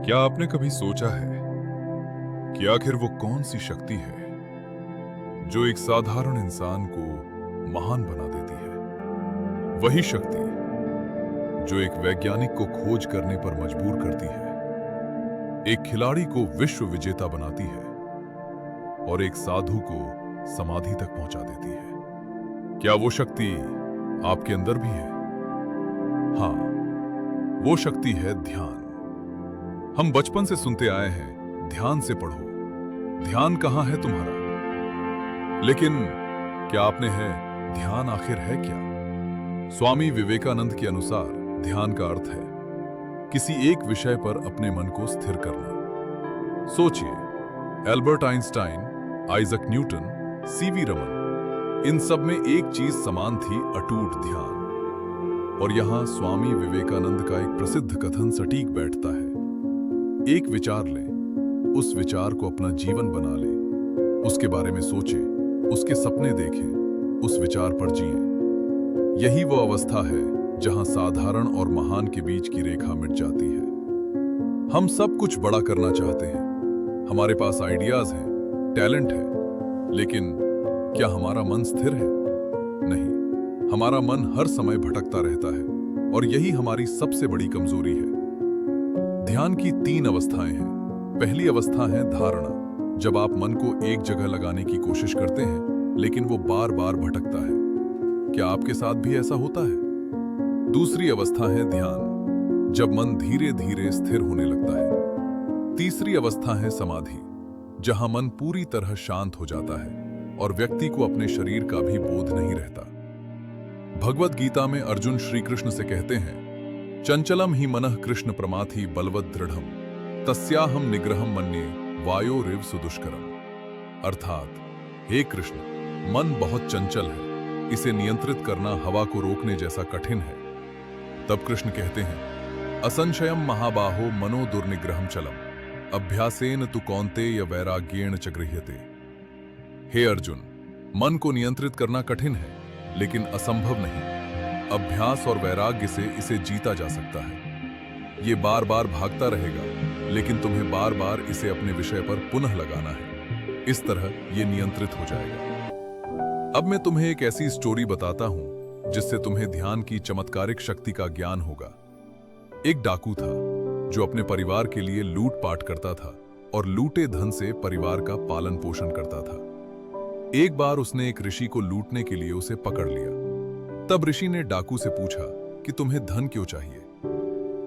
क्या आपने कभी सोचा है कि आखिर वो कौन सी शक्ति है जो एक साधारण इंसान को महान बना देती है? वही शक्ति जो एक वैज्ञानिक को खोज करने पर मजबूर करती है, एक खिलाड़ी को विश्व विजेता बनाती है और एक साधु को समाधि तक पहुंचा देती है। क्या वो शक्ति आपके अंदर भी है? हाँ, वो शक्ति है ध्यान। हम बचपन से सुनते आए हैं, ध्यान से पढ़ो, ध्यान कहां है तुम्हारा। लेकिन क्या आपने है ध्यान आखिर है क्या? स्वामी विवेकानंद के अनुसार ध्यान का अर्थ है किसी एक विषय पर अपने मन को स्थिर करना। सोचिए, Albert Einstein, Isaac Newton, C V Raman, इन सब में एक चीज समान थी, अटूट ध्यान। और यहां स्वामी विवेकानंद का एक प्रसिद्ध कथन सटीक बैठता है। एक विचार लें, उस विचार को अपना जीवन बना लें, उसके बारे में सोचें, उसके सपने देखें, उस विचार पर जिएं। यही वो अवस्था है जहां साधारण और महान के बीच की रेखा मिट जाती है। हम सब कुछ बड़ा करना चाहते हैं, हमारे पास आइडियाज हैं, टैलेंट है, लेकिन क्या हमारा मन स्थिर है? नहीं, हमारा मन हर समय भटकता रहता है और यही हमारी सबसे बड़ी कमजोरी है। ध्यान की 3 अवस्थाएं हैं। पहली अवस्था है धारणा, जब आप मन को एक जगह लगाने की कोशिश करते हैं लेकिन वो बार बार भटकता है। क्या आपके साथ भी ऐसा होता है? दूसरी अवस्था है ध्यान, जब मन धीरे धीरे स्थिर होने लगता है। तीसरी अवस्था है समाधि, जहां मन पूरी तरह शांत हो जाता है और व्यक्ति को अपने शरीर का भी बोध नहीं रहता। भगवद गीता में अर्जुन श्री कृष्ण से कहते हैं, चंचलम ही मनः कृष्ण प्रमाथि बलवद दृढ़म तस्याहम निग्रहम मन्ये वायोरिव सुदुष्करम। अर्थात, हे कृष्ण, मन बहुत चंचल है, इसे नियंत्रित करना हवा को रोकने जैसा कठिन है। तब कृष्ण कहते हैं, असंशयम महाबाहो मनो दुर्निग्रहम चलम अभ्यासेन तु कौन्तेय वैराग्येण च गृह्यते। हे अर्जुन, मन को नियंत्रित करना कठिन है, लेकिन असंभव नहीं। अभ्यास और वैराग्य से इसे जीता जा सकता है। ये बार बार भागता रहेगा, लेकिन तुम्हें बार बार इसे अपने विषय पर पुनः लगाना है। इस तरह ये नियंत्रित हो जाएगा। अब मैं तुम्हें एक ऐसी स्टोरी बताता हूं जिससे तुम्हें ध्यान की चमत्कारिक शक्ति का ज्ञान होगा। एक डाकू था जो अपने परिवार के लिए लूटपाट करता था और लूटे धन से परिवार का पालन पोषण करता था। एक बार उसने एक ऋषि को लूटने के लिए उसे पकड़ लिया। तब ऋषि ने डाकू से पूछा कि तुम्हें धन क्यों चाहिए?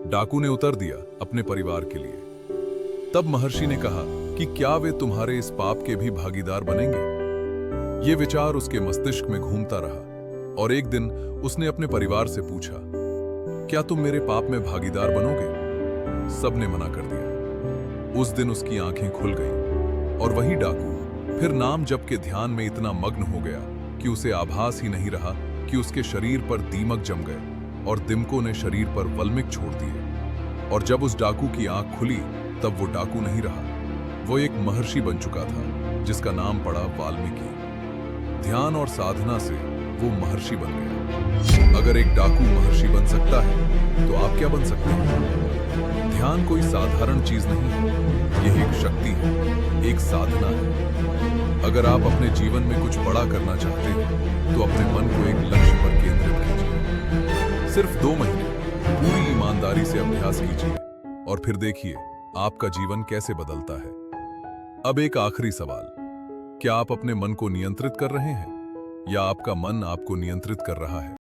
डाकू ने उत्तर दिया, अपने परिवार के लिए। तब महर्षि ने कहा कि क्या वे तुम्हारे इस पाप के भी भागीदार बनेंगे? ये विचार उसके मस्तिष्क में घूमता रहा और एक दिन उसने अपने परिवार से पूछा, क्या तुम मेरे पाप में भागीदार बनोगे? सबने मना कर दिया। उस दिन उसकी आंखें खुल गईं और वही डाकू फिर नाम जप के ध्यान में इतना मग्न हो गया कि उसे आभास ही नहीं रहा कि उसके शरीर पर दीमक जम गए और दिमकों ने शरीर पर वल्मिक छोड़ दिए। और जब उस डाकू की आंख खुली तब वो डाकू नहीं रहा, वो एक महर्षि बन चुका था जिसका नाम पड़ा वाल्मीकि। ध्यान और साधना से वो महर्षि बन गया। अगर एक डाकू महर्षि बन सकता है तो आप क्या बन सकते हैं? ध्यान कोई साधारण चीज नहीं है, यह एक शक्ति है, एक साधना है। अगर आप अपने जीवन में कुछ बड़ा करना चाहते हैं तो अपने मन को एक लक्ष्य पर केंद्रित कीजिए। सिर्फ 2 महीने पूरी ईमानदारी से अभ्यास कीजिए और फिर देखिए आपका जीवन कैसे बदलता है। अब एक आखिरी सवाल, क्या आप अपने मन को नियंत्रित कर रहे हैं या आपका मन आपको नियंत्रित कर रहा है?